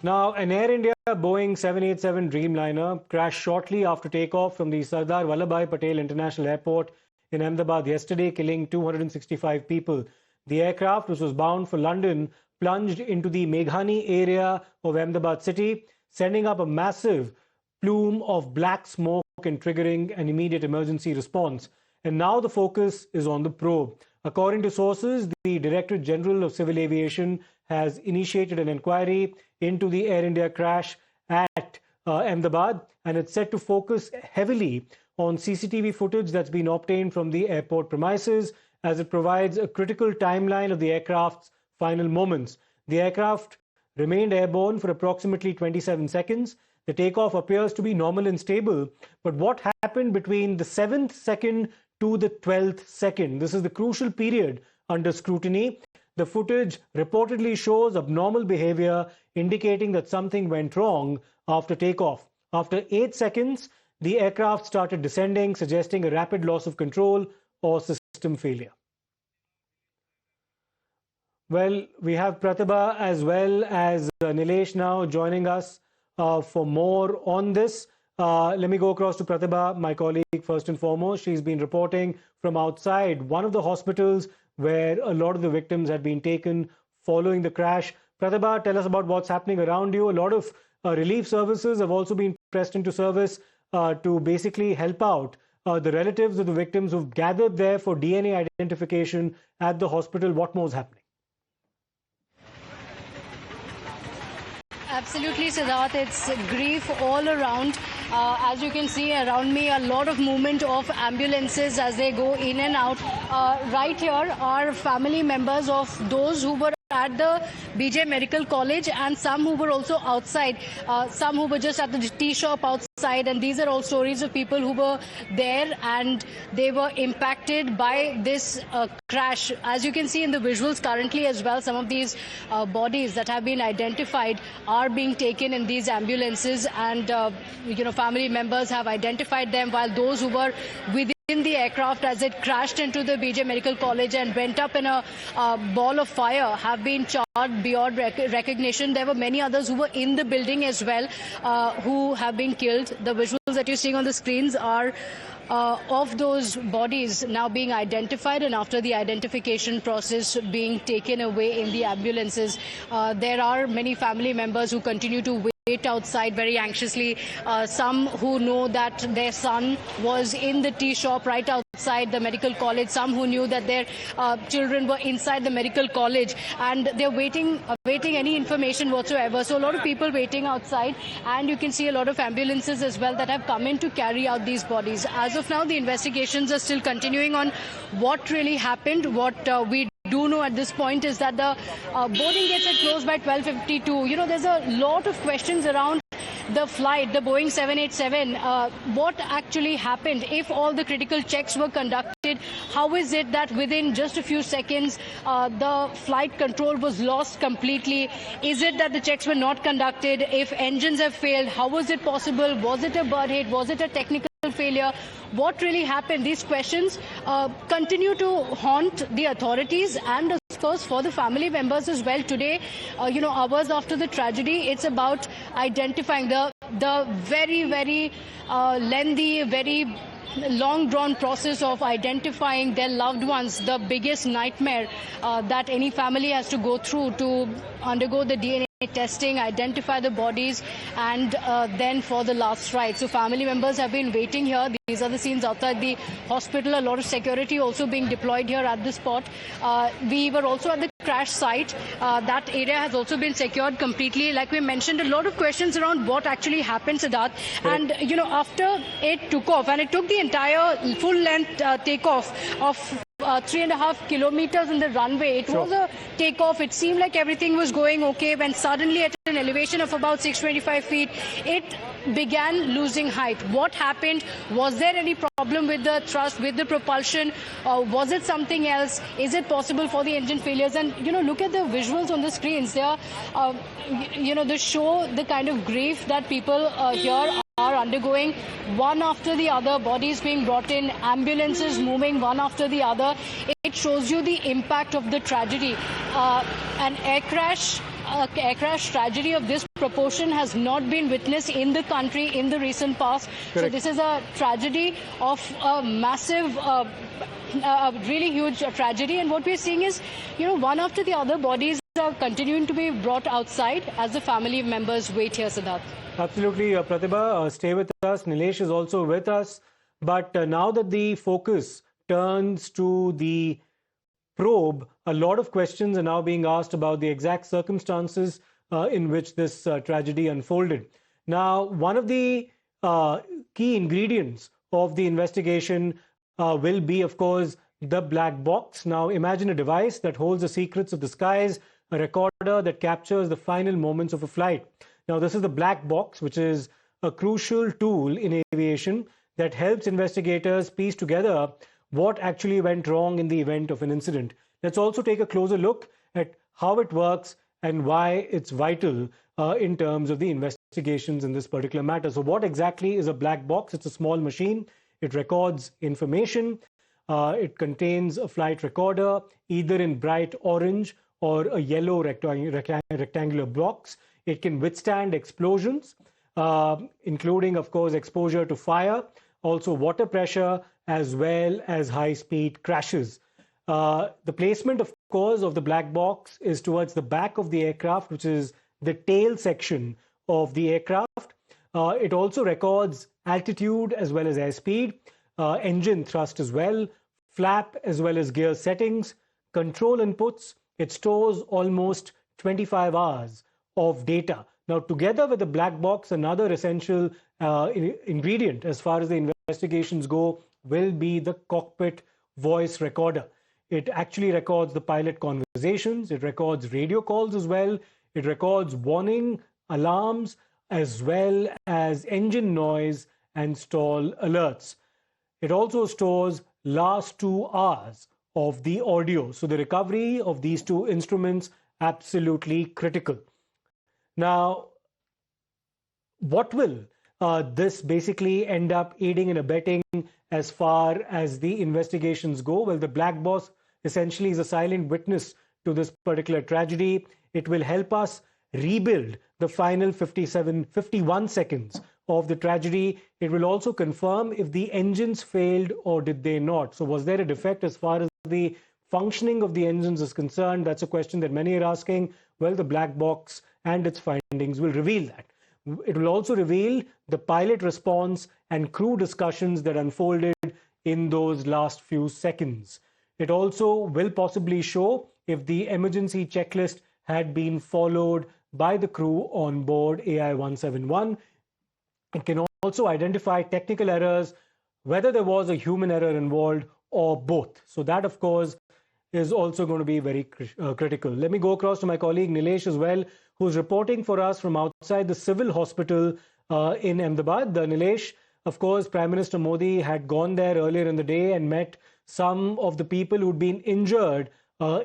Now, an Air India Boeing 787 Dreamliner crashed shortly after takeoff from the Sardar Vallabhbhai Patel International Airport in Ahmedabad yesterday, killing 265 people. The aircraft, which was bound for London, plunged into the Meghani area of Ahmedabad city, sending up a massive plume of black smoke and triggering an immediate emergency response. And now the focus is on the probe. According to sources, the Directorate General of Civil Aviation has initiated an inquiry into the Air India crash at Ahmedabad, and it's set to focus heavily on CCTV footage that's been obtained from the airport premises, as it provides a critical timeline of the aircraft's final moments. The aircraft remained airborne for approximately 27 seconds. The takeoff appears to be normal and stable, but what happened between the 7th second to the 12th second? This is the crucial period under scrutiny. The footage reportedly shows abnormal behavior, indicating that something went wrong after takeoff. After 8 seconds, the aircraft started descending, suggesting a rapid loss of control or system failure. Well, we have Pratibha as well as Nilesh now joining us for more on this. Let me go across to Pratibha, my colleague, first and foremost. She's been reporting from outside one of the hospitals where a lot of the victims had been taken following the crash. Pratibha, tell us about what's happening around you. A lot of relief services have also been pressed into service to basically help out the relatives of the victims who've gathered there for DNA identification at the hospital. What more is happening? Absolutely, Siddharth. It's grief all around. As you can see around me, a lot of movement of ambulances as they go in and out. Right here are family members of those who were at the BJ Medical College and some who were also outside, some who were just at the tea shop outside, and these are all stories of people who were there and they were impacted by this crash. As you can see in the visuals currently as well, some of these bodies that have been identified are being taken in these ambulances, and family members have identified them, while those who were within the aircraft as it crashed into the BJ Medical College and went up in a ball of fire have been charred beyond recognition. There were many others who were in the building as well who have been killed. The visuals that you're seeing on the screens are of those bodies now being identified, and after the identification process being taken away in the ambulances. There are many family members who continue to wait outside very anxiously. Some who know that their son was in the tea shop right outside the medical college. Some who knew that their children were inside the medical college, and they're waiting any information whatsoever. So a lot of people waiting outside, and you can see a lot of ambulances as well that have come in to carry out these bodies. As of now, the investigations are still continuing on what really happened. What we do know at this point is that the boarding gates had closed by 12:52. There's a lot of questions around the flight, the Boeing 787. What actually happened? If all the critical checks were conducted, how is it that within just a few seconds the flight control was lost completely? Is it that the checks were not conducted? If engines have failed, how was it possible? Was it a bird hit? Was it a technical failure? What really happened? These questions continue to haunt the authorities and, of course, for the family members as well. Today, hours after the tragedy, it's about identifying the very, very lengthy, very long-drawn process of identifying their loved ones, the biggest nightmare that any family has to go through, to undergo the DNA testing, identify the bodies, and then for the last ride. So family members have been waiting here. These are the scenes outside the hospital. A lot of security also being deployed here at the spot. We were also at the crash site. That area has also been secured completely. Like we mentioned, a lot of questions around what actually happened, Siddharth. And, after it took off, and it took the entire full-length takeoff of 3.5 kilometers in the runway. It was a takeoff. It seemed like everything was going okay, when suddenly at an elevation of about 625 feet, it began losing height. What happened? Was there any problem with the thrust, with the propulsion? Was it something else? Is it possible for the engine failures? And, look at the visuals on the screens. They are, they show the kind of grief that people here are undergoing, one after the other, bodies being brought in, ambulances moving one after the other. It shows you the impact of the tragedy. An air crash a air crash tragedy of this proportion has not been witnessed in the country in the recent past. Correct. So this is a tragedy of a massive, a really huge tragedy. And what we're seeing is, one after the other bodies are continuing to be brought outside as the family members wait here, Siddharth. Absolutely, Pratibha, stay with us. Nilesh is also with us. But now that the focus turns to the probe, a lot of questions are now being asked about the exact circumstances in which this tragedy unfolded. Now, one of the key ingredients of the investigation will be, of course, the black box. Now, imagine a device that holds the secrets of the skies, a recorder that captures the final moments of a flight. Now, this is the black box, which is a crucial tool in aviation that helps investigators piece together what actually went wrong in the event of an incident. Let's also take a closer look at how it works and why it's vital in terms of the investigations in this particular matter. So what exactly is a black box? It's a small machine. It records information. It contains a flight recorder, either in bright orange or a yellow rectangular box. It can withstand explosions, including, of course, exposure to fire, also water pressure, as well as high-speed crashes. The placement, of course, of the black box is towards the back of the aircraft, which is the tail section of the aircraft. It also records altitude as well as airspeed, engine thrust as well, flap as well as gear settings, control inputs. It stores almost 25 hours of data. Now, together with the black box, another essential ingredient as far as the investigations go will be the cockpit voice recorder. It actually records the pilot conversations. It records radio calls as well. It records warning, alarms, as well as engine noise and stall alerts. It also stores last 2 hours of the audio. So the recovery of these two instruments, absolutely critical. Now, what will this basically end up aiding and abetting as far as the investigations go? Well, the black box essentially is a silent witness to this particular tragedy. It will help us rebuild the final 51 seconds of the tragedy. It will also confirm if the engines failed or did they not. So was there a defect as far as the functioning of the engines is concerned? That's a question that many are asking. Well, the black box and its findings will reveal that. It will also reveal the pilot response and crew discussions that unfolded in those last few seconds. It also will possibly show if the emergency checklist had been followed by the crew on board AI-171. It can also identify technical errors, whether there was a human error involved or both. So that, of course, is also going to be very critical. Let me go across to my colleague Nilesh as well, who's reporting for us from outside the civil hospital in Ahmedabad. Nilesh, of course, Prime Minister Modi had gone there earlier in the day and met some of the people who'd been injured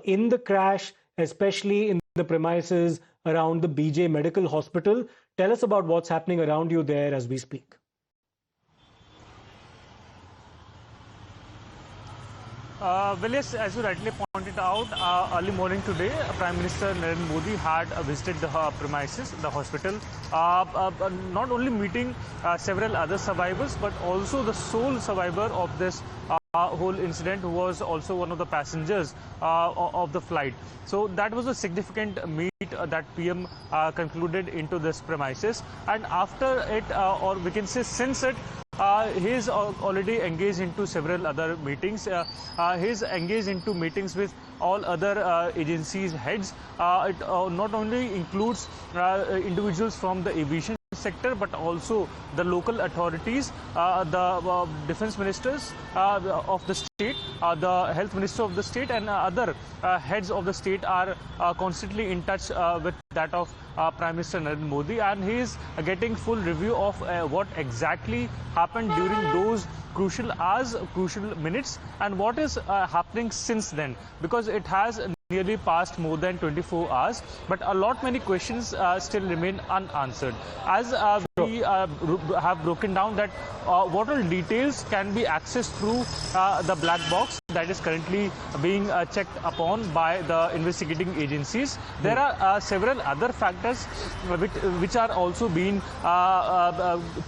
in the crash, especially in the premises around the BJ Medical Hospital. Tell us about what's happening around you there as we speak. Well, yes, as you rightly pointed out, early morning today, Prime Minister Narendra Modi had visited the premises, the hospital, not only meeting several other survivors, but also the sole survivor of this whole incident, who was also one of the passengers of the flight. So that was a significant meet that PM concluded into this premises. And after it, or we can say since it, he's already engaged into several other meetings. He's engaged into meetings with all other agencies' heads. It not only includes individuals from the aviation sector, but also the local authorities, the defense ministers of the state, the health minister of the state, and other heads of the state are constantly in touch with that of Prime Minister Narendra Modi, and he is getting full review of what exactly happened during those crucial hours, crucial minutes, and what is happening since then, because it has nearly passed more than 24 hours, but a lot many questions still remain unanswered. As we have broken down that what all details can be accessed through the black box that is currently being checked upon by the investigating agencies. There are several other factors which are also being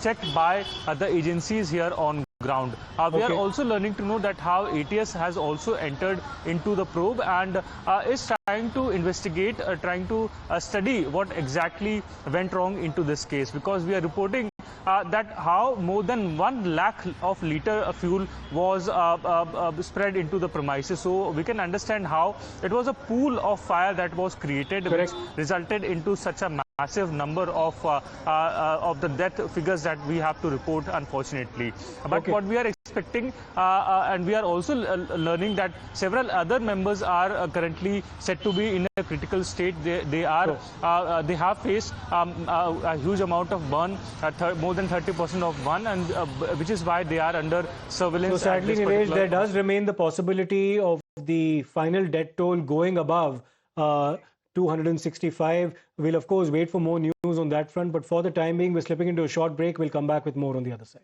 checked by the agencies here on ground. We are also learning to know that how ATS has also entered into the probe and is trying to investigate, trying to study what exactly went wrong into this case, because we are reporting that how more than 1 lakh of liter of fuel was spread into the premises. So we can understand how it was a pool of fire that was created, which resulted into such a massive number of the death figures that we have to report, unfortunately. But what we are expecting, and we are also learning that several other members are currently said to be in a critical state. They have faced a huge amount of burn, more than 30% of burn, and which is why they are under surveillance. So sadly, Nilesh, there does remain the possibility of the final death toll going above 265. We'll of course wait for more news on that front, but for the time being, we're slipping into a short break. We'll come back with more on the other side.